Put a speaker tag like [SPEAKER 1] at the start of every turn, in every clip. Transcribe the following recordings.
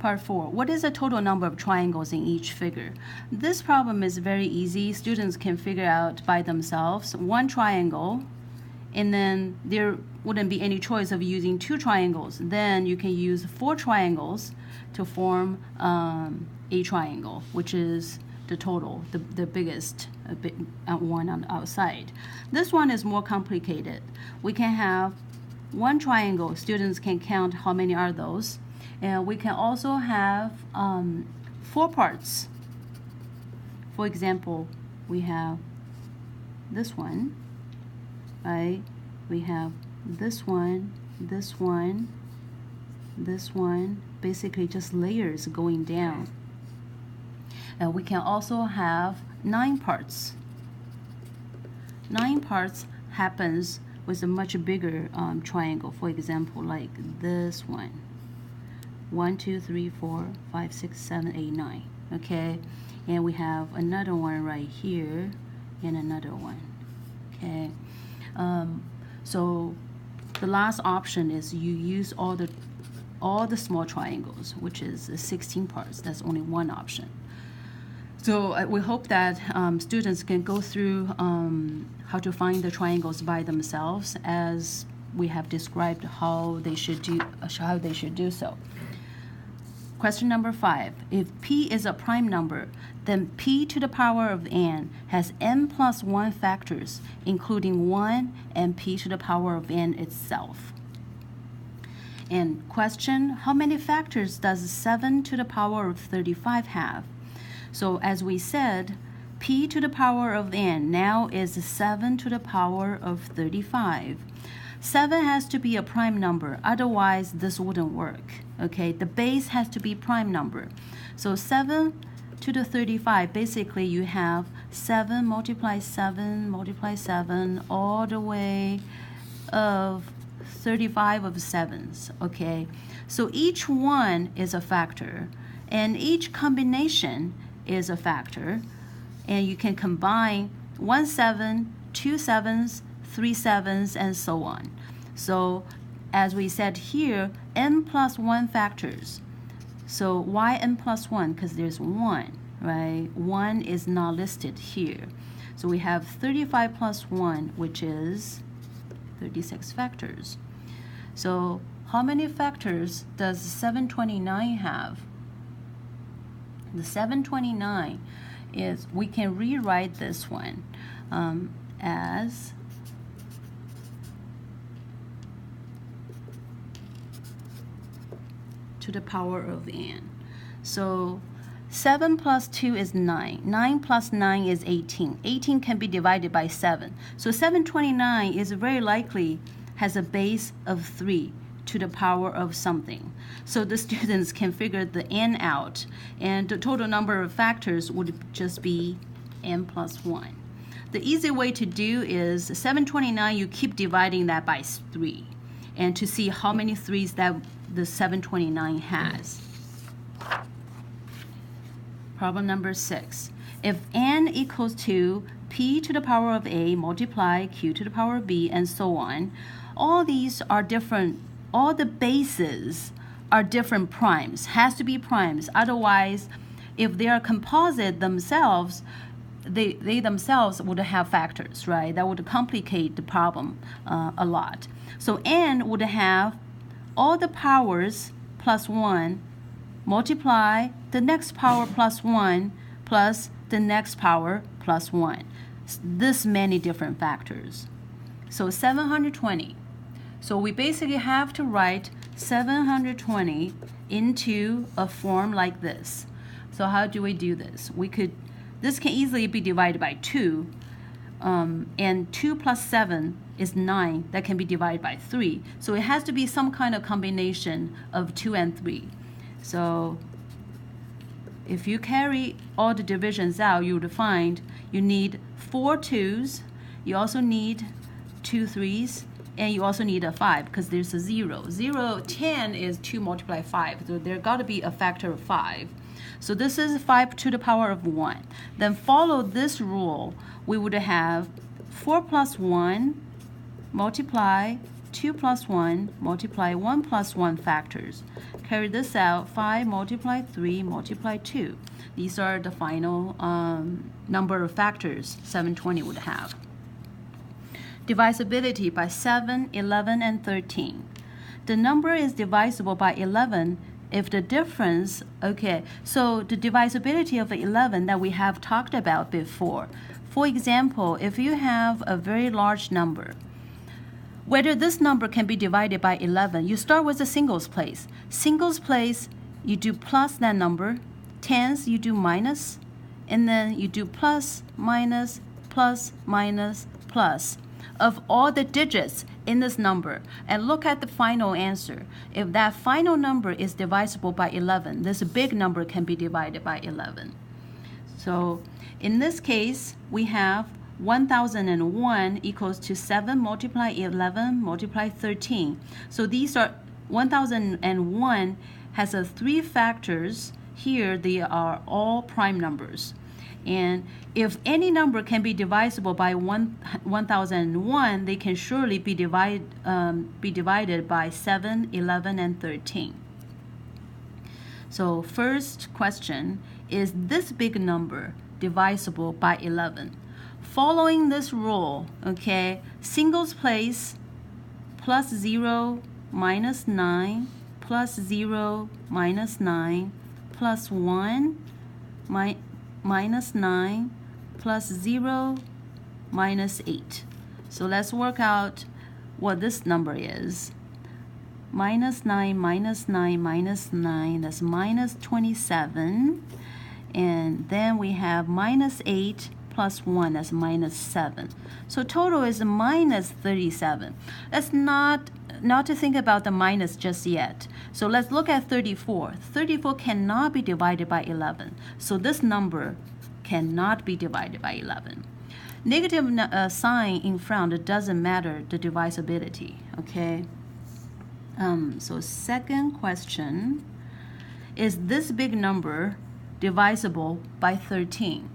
[SPEAKER 1] Part 4, what is the total number of triangles in each figure? This problem is very easy. Students can figure out by themselves one triangle, and then there wouldn't be any choice of using 2 triangles. Then you can use 4 triangles to form a triangle, which is the total, the biggest one on the outside. This one is more complicated. We can have one triangle. Students can count how many are those. And we can also have 4 parts. For example, we have this one, right? We have this one, this one, this one, basically just layers going down. And we can also have 9 parts. 9 parts happens with a much bigger triangle. For example, like this one. 1, 2, 3, 4, 5, 6, 7, 8, 9. Okay, and we have another one right here, and another one. Okay, so the last option is you use all the small triangles, which is 16 parts. That's only one option. So we hope that students can go through how to find the triangles by themselves, as we have described how they should do so. Question number 5. If p is a prime number, then p to the power of n has n plus 1 factors, including 1 and p to the power of n itself. And question, how many factors does 7 to the power of 35 have? So as we said, p to the power of n now is 7 to the power of 35. 7 has to be a prime number, otherwise this wouldn't work. Okay, the base has to be prime number. So 7 to the 35, basically you have 7 multiply 7 multiply 7 all the way of 35 of 7s. Okay, so each one is a factor, and each combination is a factor, and you can combine 1 7, 2 7s, 3 7s, and so on. So as we said here, n plus 1 factors. So why n plus 1? Because there's 1, right? 1 is not listed here. So we have 35 plus 1, which is 36 factors. So how many factors does 729 have? The 729 is, we can rewrite this one as to the power of n. So 7 plus 2 is 9. 9 plus 9 is 18. 18 can be divided by 7. So 729 is very likely has a base of 3 to the power of something. So the students can figure the n out, and the total number of factors would just be n plus 1. The easy way to do is 729, you keep dividing that by 3, and to see how many 3s that the 729 has. Problem number 6. If n equals to p to the power of a multiply q to the power of b, and so on, all these are different. All the bases are different primes, has to be primes. Otherwise, if they are composite themselves, they themselves would have factors, right? That would complicate the problem a lot. So n would have all the powers plus 1 multiply the next power plus 1 plus the next power plus 1. This many different factors. So 720. So we basically have to write 720 into a form like this. So how do we do this? This can easily be divided by 2, and 2 plus 7 is 9. That can be divided by 3. So it has to be some kind of combination of 2 and 3. So if you carry all the divisions out, you would find you need 4 2s, you also need 2 3s, and you also need a 5, because there's a 0. 10 is 2 multiply 5, so there got to be a factor of 5. So this is 5 to the power of 1. Then follow this rule, we would have 4 plus 1 multiply 2 plus 1 multiply 1 plus 1 factors. Carry this out, 5 multiply 3 multiply 2. These are the final number of factors 720 would have. Divisibility by 7, 11, and 13. The number is divisible by 11 if the difference, okay, so the divisibility of 11 that we have talked about before. For example, if you have a very large number, whether this number can be divided by 11, you start with the singles place. Singles place, you do plus that number. Tens, you do minus. And then you do plus, minus, plus, minus, plus of all the digits in this number. And look at the final answer. If that final number is divisible by 11, this big number can be divided by 11. So in this case, we have 1001 equals to 7 multiply 11 multiply 13. So these are 1001 has 3 factors. Here they are all prime numbers. And if any number can be divisible by 1001, they can surely be divided by 7, 11, and 13. So first question, is this big number divisible by 11? Following this rule, okay, singles place, plus 0 minus 9, plus 0 minus 9, plus 1 minus 9, plus 0 minus 8. So let's work out what this number is. Minus 9 minus 9 minus 9, that's minus 27. And then we have minus 8 plus 1, that's minus 7. So total is minus 37. Let's not to think about the minus just yet. So let's look at 34. 34 cannot be divided by 11. So this number cannot be divided by 11. Negative sign in front doesn't matter the divisibility, okay? So second question, is this big number divisible by 13?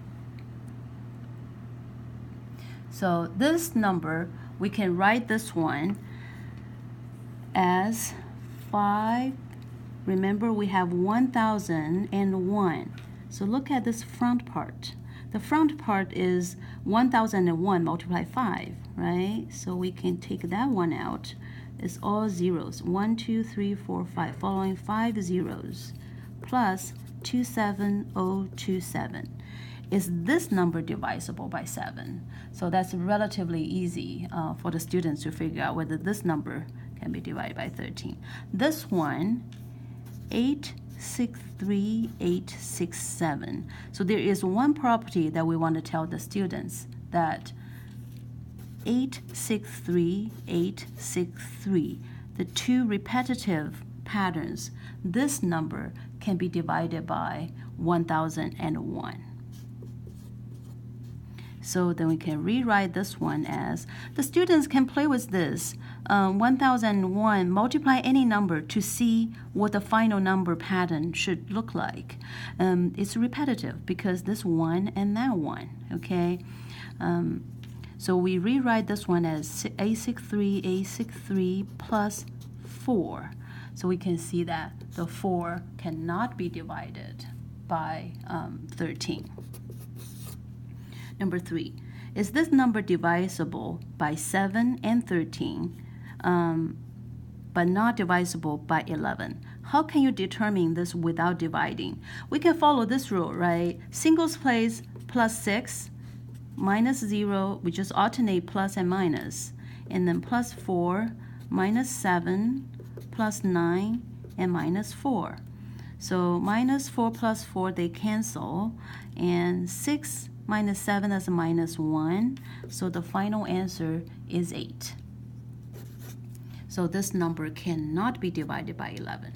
[SPEAKER 1] So this number, we can write this one as 5. Remember, we have 1001. So look at this front part. The front part is 1001 multiply 5, right? So we can take that one out. It's all zeros. 1, 2, 3, 4, 5. Following 5 zeros. Plus 27027. Is this number divisible by 7? So that's relatively easy for the students to figure out whether this number can be divided by 13. This one, 863867. So there is one property that we want to tell the students, that 863863, the two repetitive patterns, this number can be divided by 1001. So then we can rewrite this one as, the students can play with this. 1001, multiply any number to see what the final number pattern should look like. It's repetitive because this one and that one, okay? So we rewrite this one as A63 plus 4. So we can see that the 4 cannot be divided by 13. Number 3, is this number divisible by 7 and 13, but not divisible by 11? How can you determine this without dividing? We can follow this rule, right? Singles place plus 6, minus 0, we just alternate plus and minus. And then plus 4, minus 7, plus 9, and minus 4. So minus 4 plus 4, they cancel. And 6 minus 7 is minus 1. So the final answer is 8. So this number cannot be divided by 11.